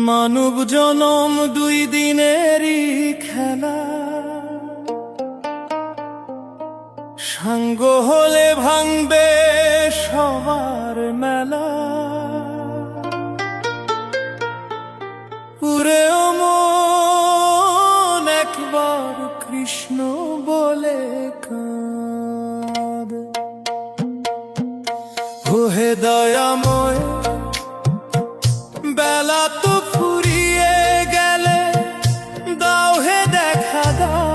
মানব জনম দুই দিনেরই খেলা, সাঙ্গ হলে ভাঙবে সবার মেলা। উড়েও মন একবার কৃষ্ণ বলে কাঁদে। ওহে দয়াময়, বেলা তো ফুরিয়ে গেলে দাও হে দেখা দাও।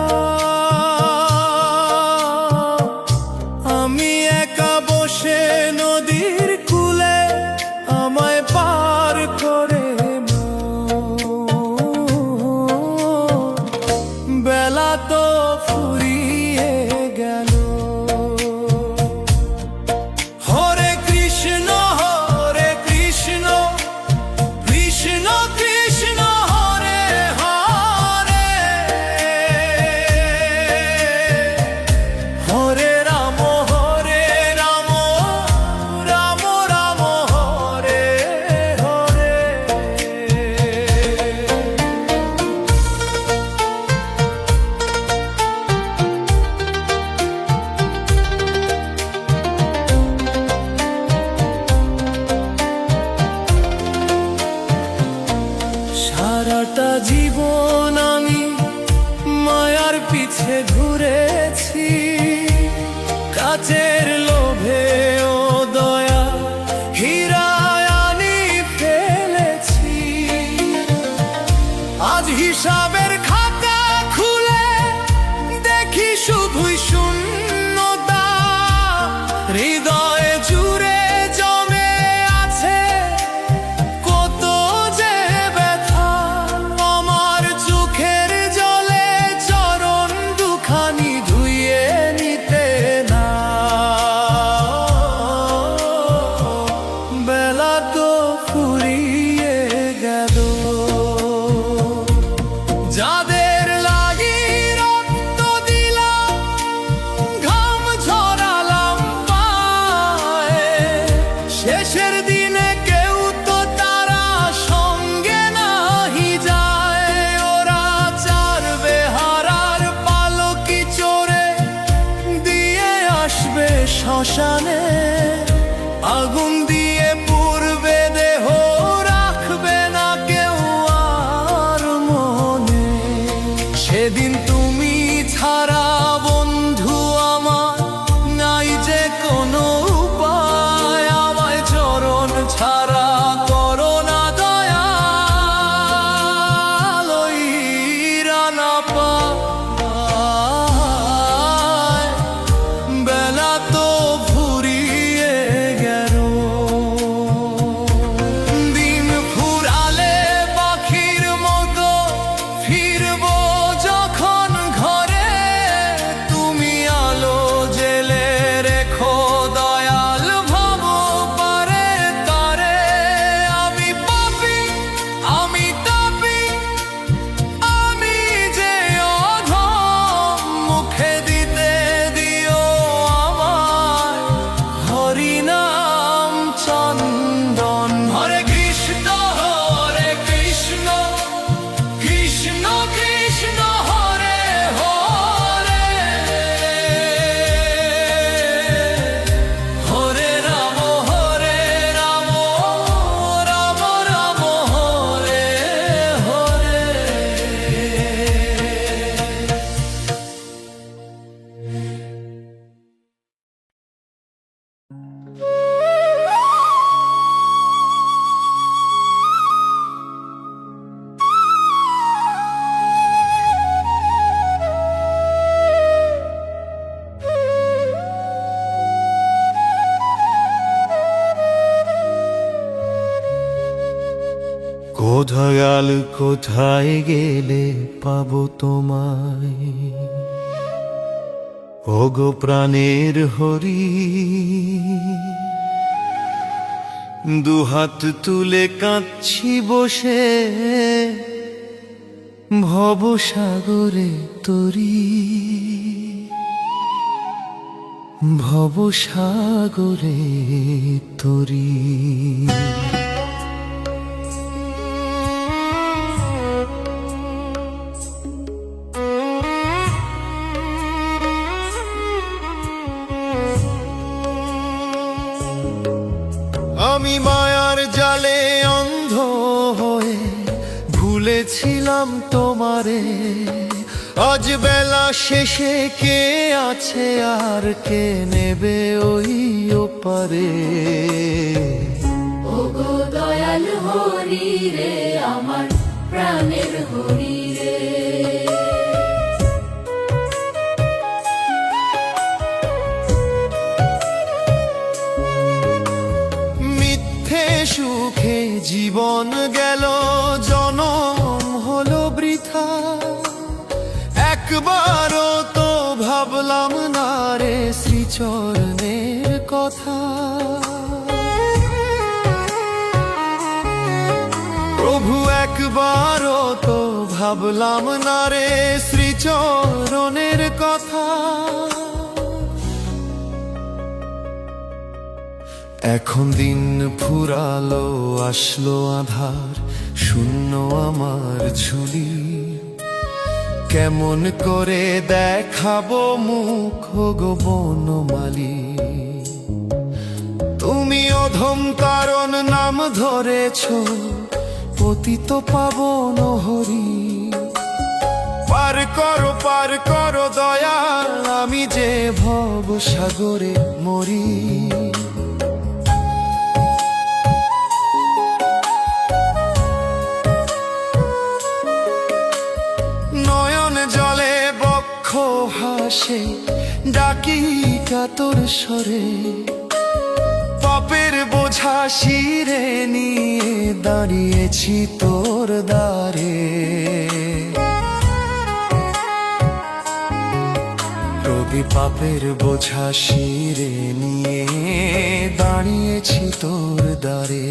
আমি একা বসে নদীর কূলে, আমায় পার করে বেলা তো ফুরিয়ে গেল। হরে কৃষ্ণ হরে কৃষ্ণ, কৃষ্ণ কৃষ্ণ হরে হরে, হরে রাম রাম রাম হরে হরে। সারাটা জীবন আমি মায়ার পিছে ঘুরেছি, কাচের লোভে ও দয়া হীরায় আনি ফেলেছি। আজ হিসাবের খাতা খুলে দেখি শুধুই শূন্যতা, হৃদয়ে জুড়ে জমে আছে কত যে ব্যথা। আমার চোখের জলে চরণ দুখানি ধুইয়ে নিতে না, বেলা তো ফুরিয়ে গেল। যাদের লাগি রক্ত দিলাম, ঘাম ঝরালাম পায়ে, শেষের দিনে কেউ তো তারা সঙ্গে নাহি যায়। ওরা চারবে হারার পালকি চড়ে দিয়ে আসবে শ্মশানে, আগুন দিয়ে পুড়বে দেহ, রাখবে না কেউ আর মনে। সেদিন তুমি ছাড়া বন্ধু আমার নাই যে কোনো উপায়, আমায় চরণ ছাড়া করো না দয়াল, ওই রানা পায় বেলা তো ফুরিয়ে গেল। দিন ফুরালে পাখির মতো ফিরবো যখন ঘরে, তুমি আলো জেলে রেখো দয়াল ভব পারে তারে। আমি পাপী, আমি তাপী, আমি যে অধম, মুখে দিতে দিও আমায় হরি নাম চন্দন। হরে কৃষ্ণ কৃষ্ণ কৃষ্ণ হরে হরে, হরে রাম রাম রাম হরে হরে। কোথায়াল কোথায় গেলে পাবো তোমায়, ওগো প্রাণের হরি। দুহাত তুলে কাঁদছি বসে ভবসাগরে তরি, ভবসাগরে তরি। আমি মায়ার জালে অন্ধ হয়ে ভুলেছিলাম তোমারে। আজ বেলা শেষে কে আছে আর কে নেবে ওই ওপারে। ওগো দয়াল হরি রে, আমার প্রাণের হরি রে। মিথ্যে সুখে জীবন গেল, জনম হলো বৃথা। একবারও তো ভাবলাম না রে শ্রীচরণের কথা। প্রভু একবারও তো ভাবলাম না রে শ্রীচরণের কথা। এখন দিন ফুরালো, আসলো আধার, শূন্য আমার ঝুলি। কেমন করে দেখাবো মুখ গো বনমালী। তুমি অধম কারণ নাম ধরেছ, পতিত পাবন হরি। পার করো দয়াল, আমি যে ভব সাগরে মরি। নয়ন জলে বক্ষ হাসে, ডাকি কাতর স্বরে। পাপের বোঝা শিরে নিয়ে দাঁড়িয়েছি তোর দ্বারে। রবি পাপের বোঝা শিরে নিয়ে দাঁড়িয়েছি তোর দ্বারে।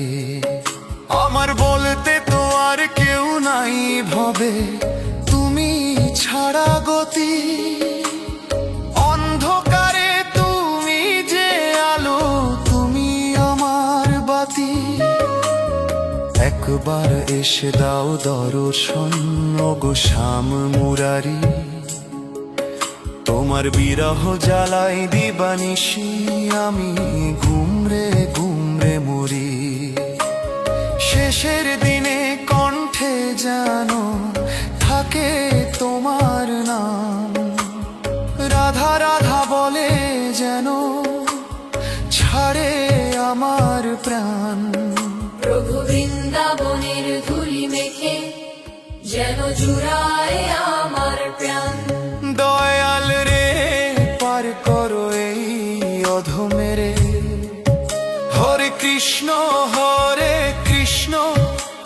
আমার বলতে তো আর কেউ নাই ভবে, তুমি ছাড়া গতি। অন্ধকারে তুমি যে আলো, তুমি আমার বাতি। একবার এসে দাও দর্শন গো শ্যাম মুরারি। তোমার বিরহ জ্বালাই দিবানিশি, আমি ঘুমরে ঘুমরে মরি। শেষের দিনে কণ্ঠে জানো থাকে তোমার নাম। রাধা রাধা বলে যেন ছাড়ে আমার প্রাণ। প্রভু বৃন্দাবনের ধুলি মেখে যেন জুড়ায় আমার প্রাণ। দয়াল রে, পার করো এই অধমেরে। হরে কৃষ্ণ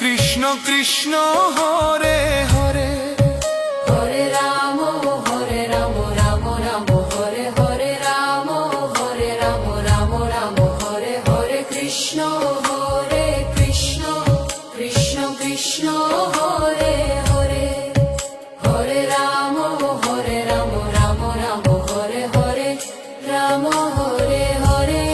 কৃষ্ণ কৃষ্ণ হরে হরে। হরে রাম রাম রাম হরে হরে, রাম রাম রাম হরে হরে। কৃষ্ণ কৃষ্ণ কৃষ্ণ হরে হরে। হরে রাম রাম রাম হরে হরে, রাম হরে হরে।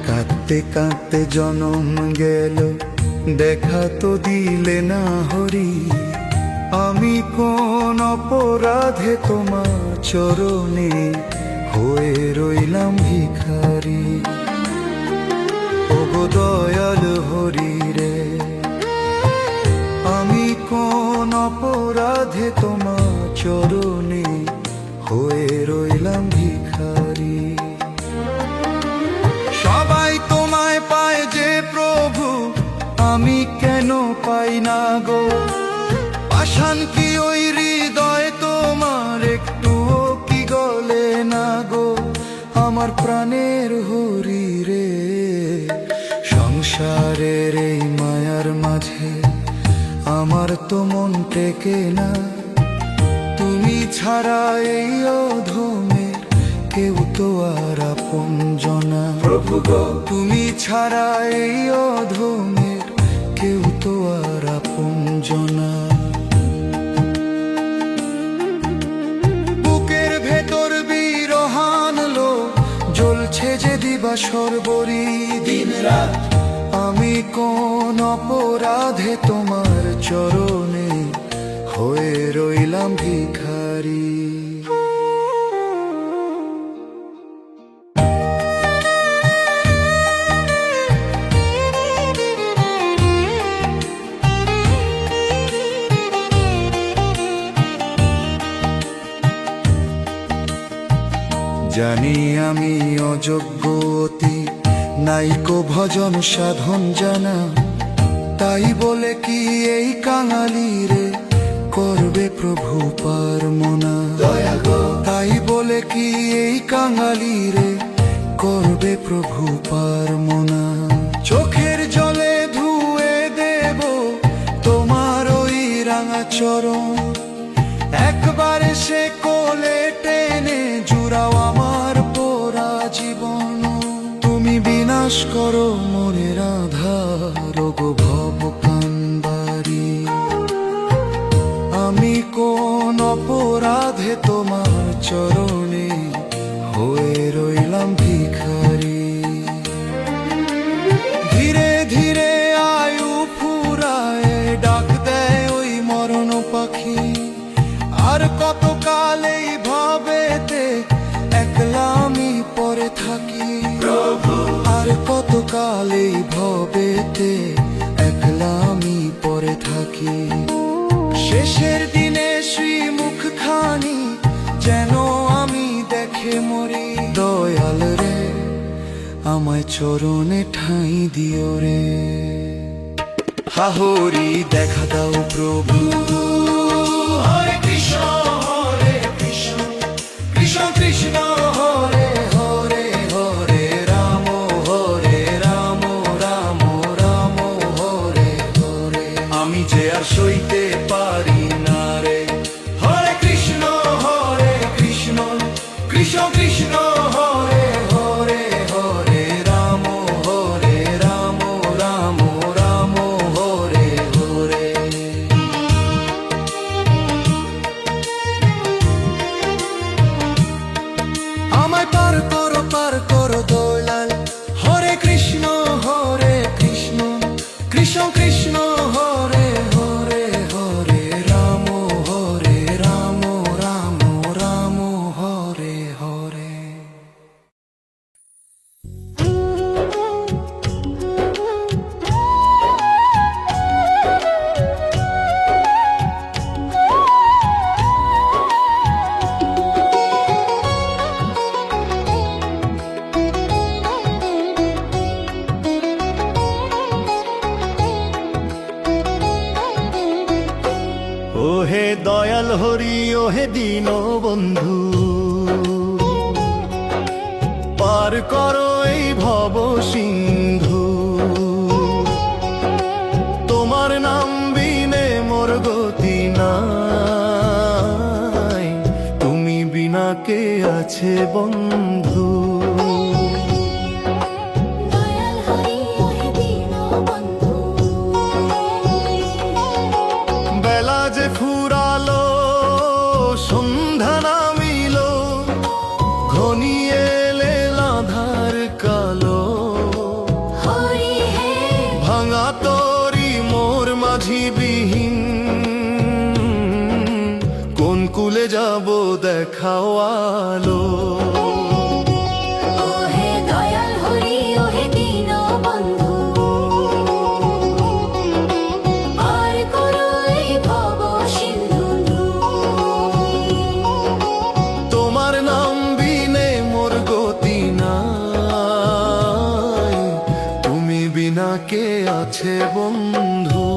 কাঁদতে কাঁদতে জনম গেল, দেখা তো দিলে না হরি। আমি কোন অপরাধে তোমার চরণে হয়ে রইলাম ভিখারি। ওগো দয়াল হরি রে, আমি কোন অপরাধে তোমার চরণে হয়ে রইলাম ভিখারি। সবাই তোমায় পায় যে প্রভু, আমি কেন পাই না গো। পাষাণ কি ওই হৃদয় তোমার একটুও কি গলে না গো। আমার প্রাণের হরি রে, সংসারের এই মায়ার মাঝে আমার তো মন টেকে না। তুমি ছাড়া এই অধমের কেউ তো আর আপনজনা। প্রভু গো, তুমি ছাড়া এই অধমের কেউ তো আর আপনজনা। অপরাধে তোমার চরণে হয়ে রইলাম ভিখারি। জানি আমি অযোগ্য অতি, নাইকো ভজন সাধন জানা, তাই বলে কি এই কাঙালি রে করবে প্রভু পার মনা। তাই বলে কি এই কাঙালি রে করবে প্রভু পার মনা। চোখের জলে ধুয়ে দেব তোমার ওই রাঙা চরণ, একবার সে কোলে টেনে জুড়াও আমার পোড়া জীবন। তুমি বিনাশ করো মনের আধার গো ভব কান্ডারি। আমি কোন অপরাধে তোমার চরণে হয়ে রইলাম ভিখারি। ধীরে ধীরে আয়ু ফুরায় ডাক দেয় ওই মরণ পাখি। আর কত কাল এই ভাবেতে একলা আমি পরে থাকি প্রভু। আর কত কাল এই ভাবেতে একলা আমি পরে থাকি। শেষের দিনে শ্রীমুখ খানি যেন আমি দেখে মরি। দয়াল রে আমায় চরণে ঠাঁই দিও রে। হাহরি দেখা দাও প্রভু। হরে কৃষ্ণ হরে কৃষ্ণ, কৃষ্ণ কৃষ্ণ হরে হরে, হরে রাম হরে রাম, রাম রাম হরে হরে। আমি যে আর সইতে পারি না রে। হরে কৃষ্ণ হরে কৃষ্ণ, কৃষ্ণ কৃষ্ণ হরে হরে, হরে রাম হরে রাম, রাম রাম হরে হরে। আমায় পার করো দয়াল। হরে কৃষ্ণ কৃষ্ণ, কৃষ্ণ হরে হরে, হরে রাম হরে রাম, রাম রাম হরে হরে। ওহে দয়াল হরি ওহে দীন বন্ধু, পার করো এই ভব সিন্ধু। তোমার নাম বিনে মোর গতি নাই, তুমি বিনা কে আছে বন্ধু। দয়াল হরি ওহে দীন বন্ধু। বেলা যে ফুরালো সন্ধ্যা নামিল, ঘনিয়ে এলে আঁধার কালো। হরি হে ভাঙা তরি মোর মাঝি বিহীন, কোন কুলে যাব দেখাও আলো। ওহে দয়াল হরি ওহে দীন বন্ধু। পার করো এই ভব সিন্ধু। তোমার নাম বিনে মোর গতি নাই, তুমি বিনা কে আছে বন্ধু।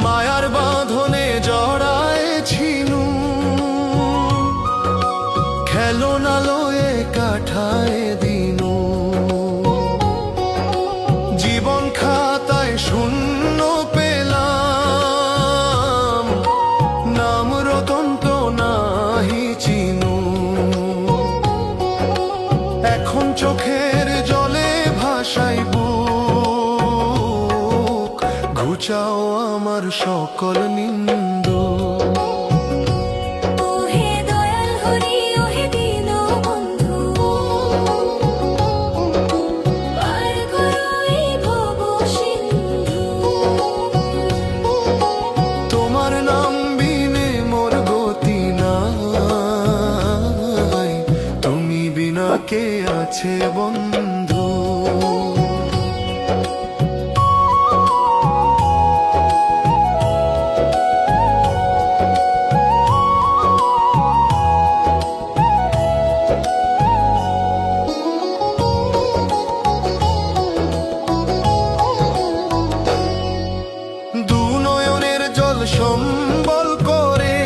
মায়ার বাঁধনে জড়ায়েছিনু, খেলনা লয়ে কাঠায় দিনু। জীবন খাতায় শূন্য পেলাম, নাম রতন তো নাহি চিনু। এখন চোখের জলে ভাসাই বুক, ঘুচাও আমার শক সকল নিন্দু। ওহে দয়াল হরি ওহে দীনবন্ধু, পার করো এই ভব সিন্ধু। তোমার নাম বিনে মোর গতি নাই, তুমি বিনা কে আছে বন্ধু। দু নয়নের জল সম্বল করে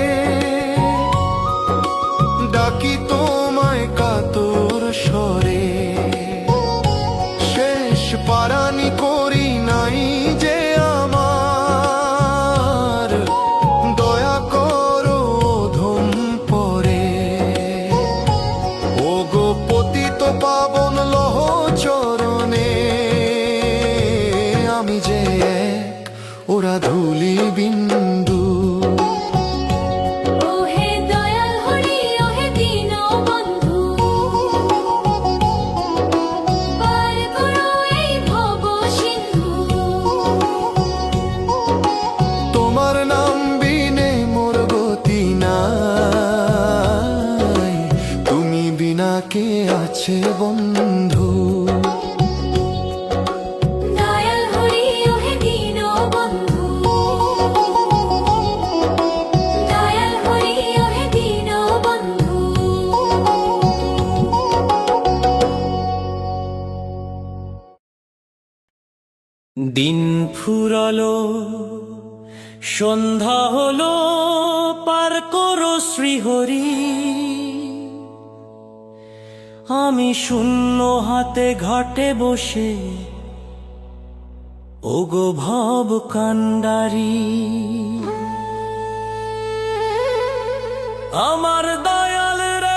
ডাকি তোমায় কাতর স্বরে, শেষ পারানি করি নাই যে আমার, দয়া করো ধম পরে। ও গো পতিত পাবন লহ চরণে, আমি যে এক ওরা ধুলি বিন্দু। ওহে দয়াল হরি ওহে দীনবন্ধু, পার করো এই ভব সিন্ধু। তোমার নাম বিনে মোর গতি নাই, তুমি বিনা কে আছে বন্ধু। দয়াল হরি ওহে দীনবন্ধু, দয়াল হরি ওহে দীনবন্ধু। দিন ফুরালো, সন্ধ্যা হলো, পার করো শ্রীহরি। আমি শূন্য হাতে ঘাটে বসে, ওগো ভব কান্ডারি। আমার দয়াল রে,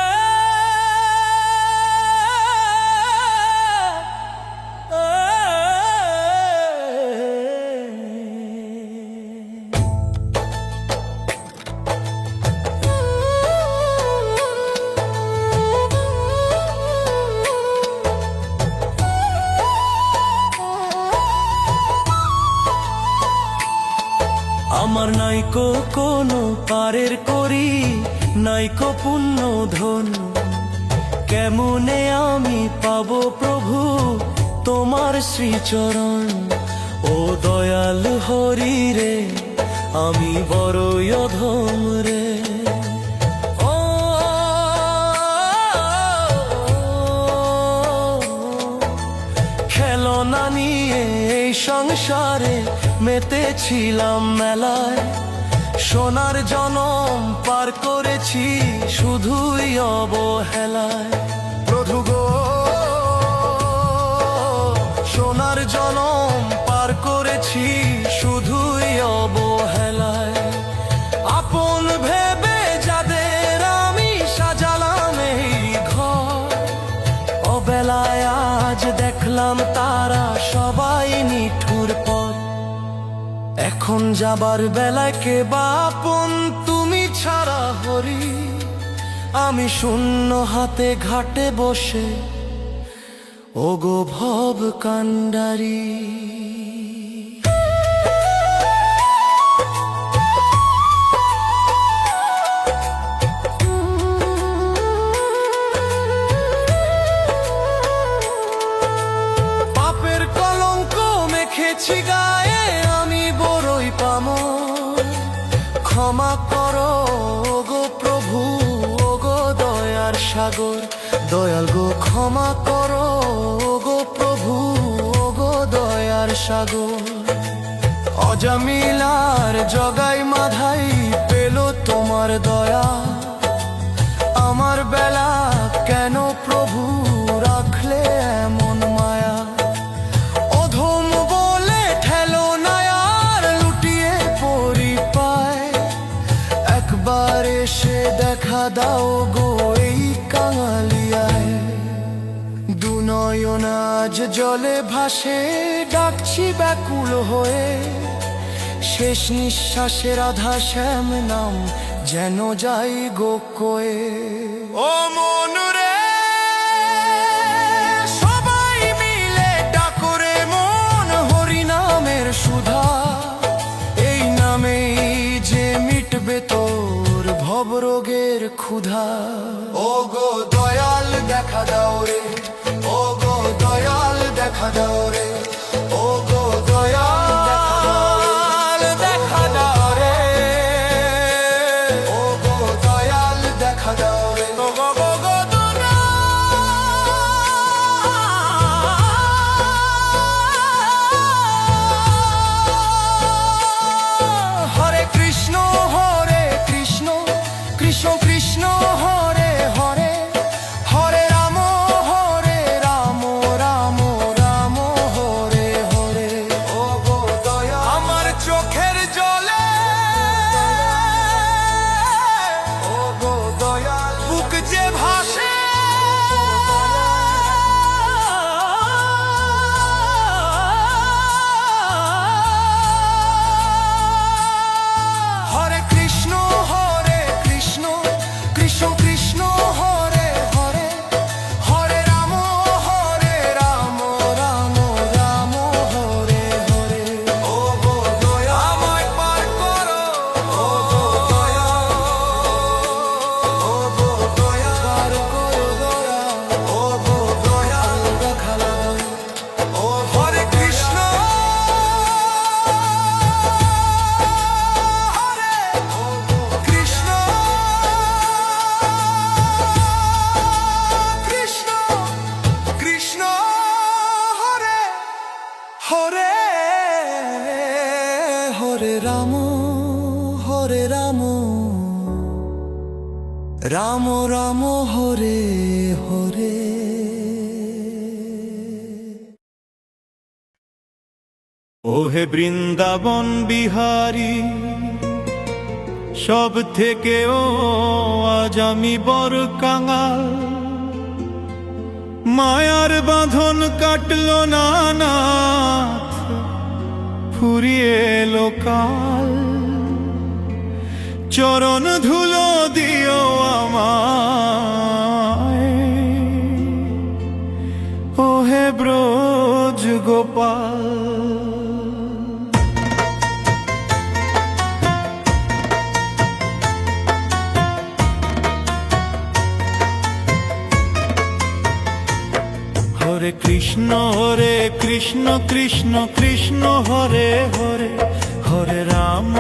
আমার নাইকো কোনো পারের করি, নাইকো পুণ্য ধন, কেমনে আমি পাবো প্রভু তোমার শ্রীচরণ। ও দয়াল হরি রে, আমি বড়ই অধম রে। ও খেলনা নিয়ে এই সংসারে মেতেছিলাম মেলায়, সোনার জনম পার করেছি শুধুই অবহেলায়। প্রভু গো, সোনার জনম পার করেছি শুধুই অবহেলায়। আপন ভেবে যাদের আমি সাজালাম এই ঘর, অবেলায় আজ দেখলাম তারা সবাই নিঠুর পথ। এখন যাবার বেলায় কে বা আপন তুমি ছাড়া হরি। আমি শূন্য হাতে ঘাটে বসে, ওগো ভব কান্ডারি। পাপের কলঙ্ক মেখেছি গায়ে আমি বড়ই পামো, ক্ষমা করো গো প্রভু ওগো দয়ার সাগর। দয়াল গো ক্ষমা করো গো প্রভু ওগো দয়ার সাগর। অজামিলার জগাই মাধাই পেল তোমার দয়া, আমার বেলা কেন প্রভু রাখলে এমন মায়া। অধম বলে ঠেলো না আর লুটিয়ে পড়ি পায়, একবার এসে দেখা দাও গো এই কাঙালিয়ায়। দু নয়ন আজ জলে ভাসে ডাকছি ব্যাকুল হয়ে, শেষ নিঃশ্বাসে রাধা শ্যাম নাম যেন যাই গো কয়ে। ও মন রে সবাই মিলে ডাকরে মন হরি নামের সুধা, এই নামেই যে মিটবে তোর ভবরোগের ক্ষুধা। ও গো দয়াল দেখা দাও রে, ও গো দয়াল দেখা দাও রে, ও গো দয়াল দেখা দাও রে, ও গো দয়াল দেখা দাও রে, ও গো গো গো হরে কৃষ্ণ কৃষ্ণ কৃষ্ণ হরে হরে, হরে রাম রাম রাম হরে হরে। ও গো দয়া আমার চোখের জলে, ও গো দয়াল বুক যে ভাসে, হরে কৃষ্ণ কৃষ্ণ কৃষ্ণ হরে হরে, হরে রাম রাম রাম হরে হরে। ও গো দয়া আমায় পার করো, ও গো দয়া, ও গো দয়া পার করো দয়া, ও গো দয়া দেখা দাও। ও হরে কৃষ্ণ হরে, ও গো কৃষ্ণ কৃষ্ণ কৃষ্ণ হরে হরে, হরে রাম রাম রাম হরে হরে। ওহে বৃন্দাবন বিহারী, সব থেকেও আজ আমি বড় কাঙাল। মায়ার বাঁধন কাটলো না নাথ, ফুরিয়ে এলো কাল। চরণ ধুলো দিও আমায়, ওহে ব্রজ গোপাল। হরে কৃষ্ণ কৃষ্ণ কৃষ্ণ হরে হরে, হরে রাম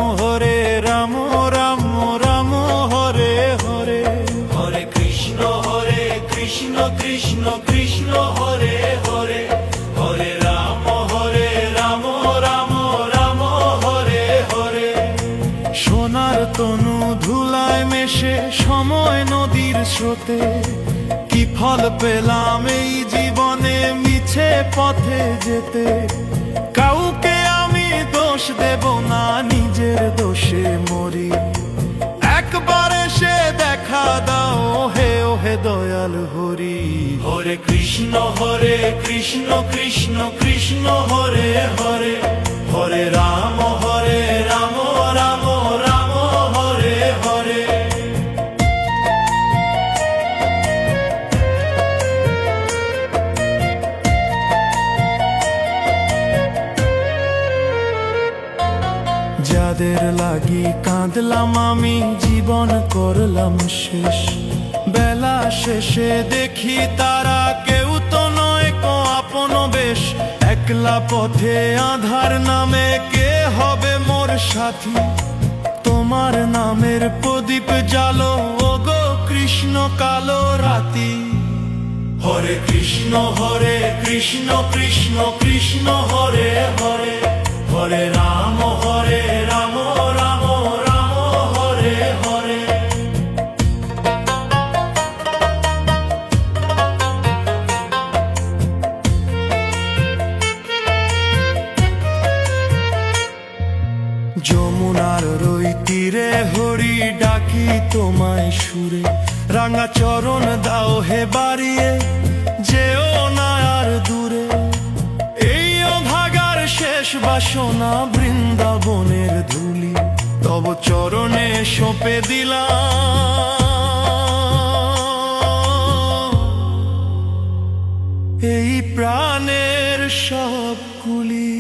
রাম রাম হরে হরে। হরে কৃষ্ণ কৃষ্ণ কৃষ্ণ হরে হরে, হরে রাম রাম রাম হরে হরে। সোনার তনু ধুলায় মেশে সময় নদীর স্রোতে, কি ফল পেলাম এই জীবনে মিছে পথে যেতে। কাউকে আমি দোষ দেব না, নিজের দোষে মরি। একবার এসে দেখা দাও হে ওহে দয়াল হরি। হরে কৃষ্ণ কৃষ্ণ কৃষ্ণ হরে হরে, হরে রাম রাম রাম হরে হরে। যাদের লাগি কাঁদলাম আমি, জীবন করলাম শেষ। বেলা শেষে দেখি তারা কেউ তো নয় কো আপন বেশ। একলা পথে আধার নামে কে হবে মোর সাথী। তোমার নামের প্রদীপ জালো ওগো কৃষ্ণ কালো রাতি। হরে কৃষ্ণ কৃষ্ণ কৃষ্ণ হরে হরে, হরে রাম রাম রাম হরে হরে। যমুনার রই তীরে হরি ডাকি তোমায় সুরে। রাঙা চরণ দাও হে বাড়িয়ে, যেও না আর দূরে। এই অভাগার শেষ বাসনা বৃন্দাবনের তব চরণে সঁপে দিলাম এই প্রাণের সব কুলি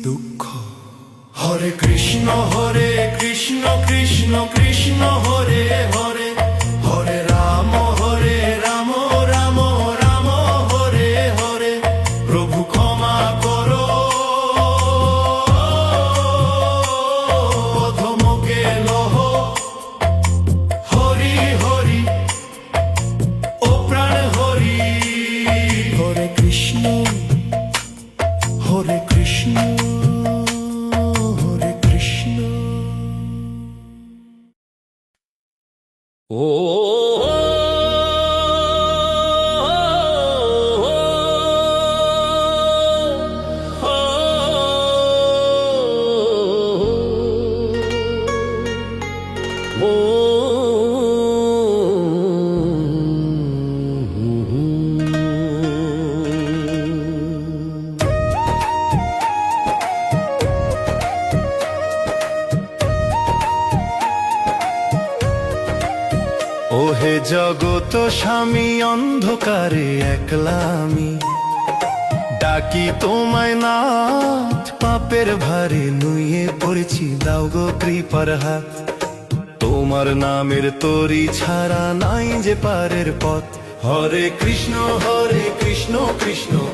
দুঃখ। হরে কৃষ্ণ কৃষ্ণ কৃষ্ণ হরে হরে, হরে রাম রাম রাম হরে হরে। প্রভু ক্ষমা করো অধমকে লহ, হরি হরি ও প্রাণ হরি। হরে কৃষ্ণ হরে কৃষ্ণ হরে কৃষ্ণ। ও ওহে জগত স্বামী অন্ধকারে একলা আমি, ডাকি তোমায় নাথ পাপের ভারে নুয়ে পড়েছি, দাও গো কৃপার হাত। তোমার নামের তরি ছাড়া নাই যে পারের পথ। হরে কৃষ্ণ কৃষ্ণ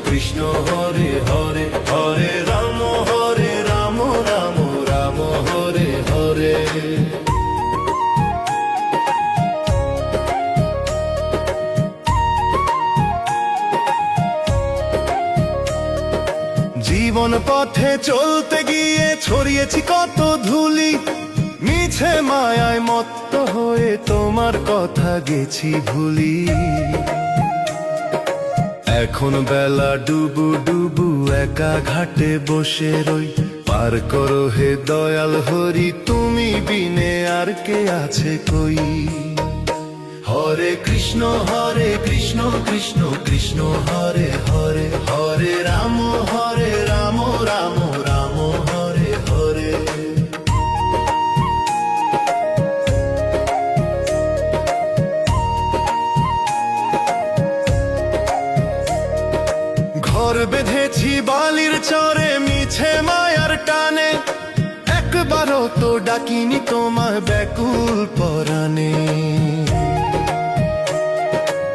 কৃষ্ণ হরে হরে, হরে রাম রাম রাম হরে হরে। জীবন পথে চলতে গিয়ে ছড়িয়েছি কত ধুলি, মিছে মায়ায় মত্ত হয়ে তোমার কথা গেছি ভুলি। এখন বেলা ডুবু ডুবু একা ঘাটে বসে রই, পার করো হে দয়াল হরি তুমি বিনে আর কে আছে কই। হরে কৃষ্ণ কৃষ্ণ কৃষ্ণ হরে হরে, হরে রাম রাম রাম হরে হরে। ঘর বেঁধেছি বালির চরে মিছে মায়ার টানে, একবারও তো ডাকিনি তোমার ব্যাকুল পরাণে।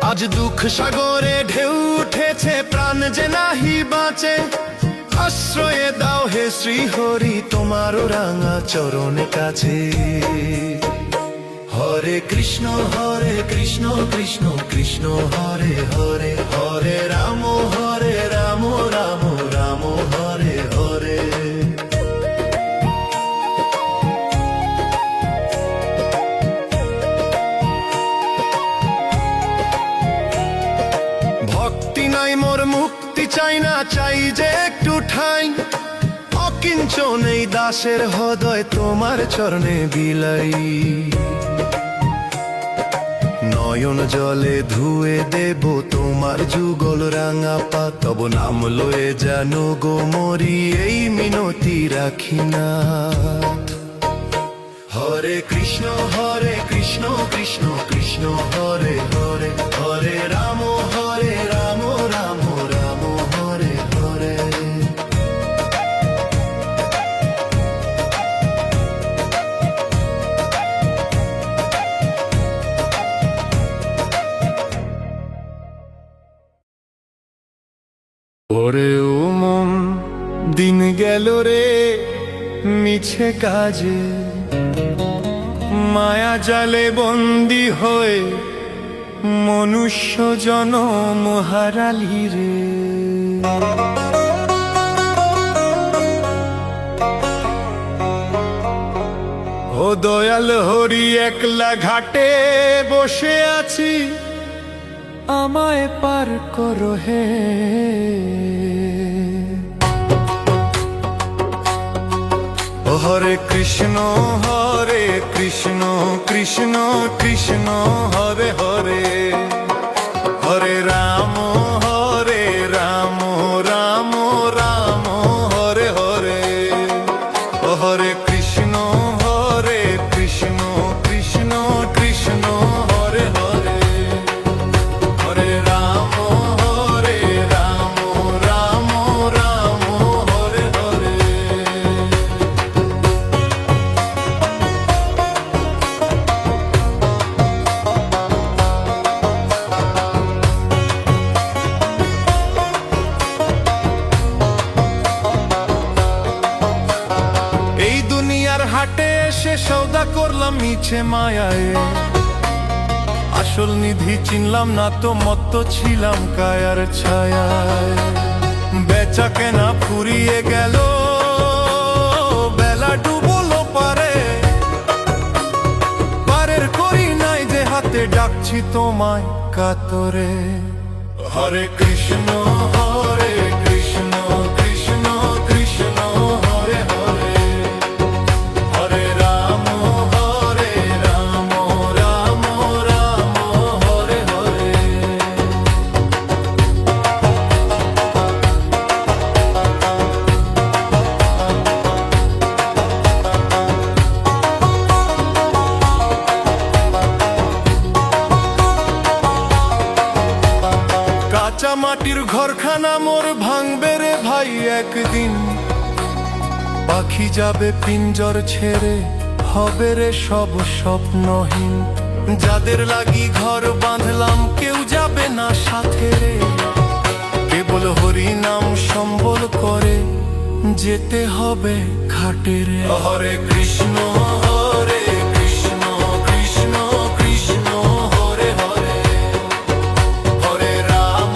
আজ দুঃখ সাগরে ঢেউ উঠেছে প্রাণ যে নাহি বাঁচে, আশ্রয়ে দাও হে শ্রী হরি তোমার রাঙা চরণে কাছে। হরে কৃষ্ণ কৃষ্ণ কৃষ্ণ হরে হরে, হরে রাম রাম রাম হরে হরে। ভক্তি নাই মোর মুক্তি চাই না, চাই যে একটু ঠাই, অকিঞ্চন এই দাসের হৃদয় তোমার চরণে বিলাই। নয়ন জলে ধুয়ে দেব তোমার যুগল রাঙা পা, তব নাম লয়ে জানো গো মরি এই মিনতি রাখি না। হরে কৃষ্ণ কৃষ্ণ কৃষ্ণ হরে হরে, হরে রাম রাম রাম হরে হরে। ওরে ও মন দিন গেল রে মিছে কাজে, মায়া জালে বন্দি হয়ে মনুষ্য জনম হারালি রে। ও দয়াল হরি একলা ঘাটে বসে আছি, আমায় পার করো হে। হরে কৃষ্ণ কৃষ্ণ কৃষ্ণ হরে হরে, হরে রাম রাম রাম হরে হরে। হরে কৃষ্ণ পড়লাম মিছে মায়ায়, আসল নিধি চিনলাম না তো মত্ত ছিলাম কায়ার ছায়ায়। বেচা কেনা ফুরিয়ে গেল, বেলা ডুবলো পারে, পারের করি নাই যে হাতে ডাকছি তোমায় কাতরে। হরে কৃষ্ণ হরে কৃষ্ণ কৃষ্ণ কৃষ্ণ হরে হরে, হরে রাম রাম রাম হরে হরে। কাঁচা মাটির ঘরখানা মোর ভাঙবে রে ভাই একদিন, পাখি যাবে পিঞ্জর ছেড়ে, হবে রে সব স্বপ্নহীন। যাদের লাগি ঘর বাঁধলাম কেউ যাবে না সাথে রে, কেবল হরি নাম সম্বল করে যেতে হবে ঘাটে রে। হরে কৃষ্ণ হরে কৃষ্ণ কৃষ্ণ কৃষ্ণ হরে হরে, হরে রাম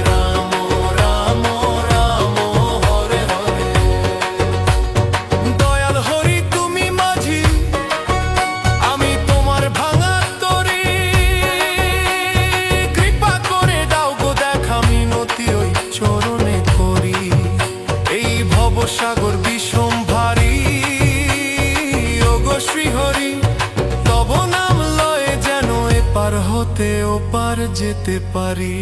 রাম রাম হরে হরে। দয়াল হরি তুমি মাঝি, আমি তোমার ভাঙা তরি, কৃপা করে দাও গো দেখা মিনতি ওই চরণে করি। এই ভবসাগর বিষম ভারী, ওগো শ্রীহরি তব নাম লয়ে যেন এপার হতে ওপার যেতে পারি।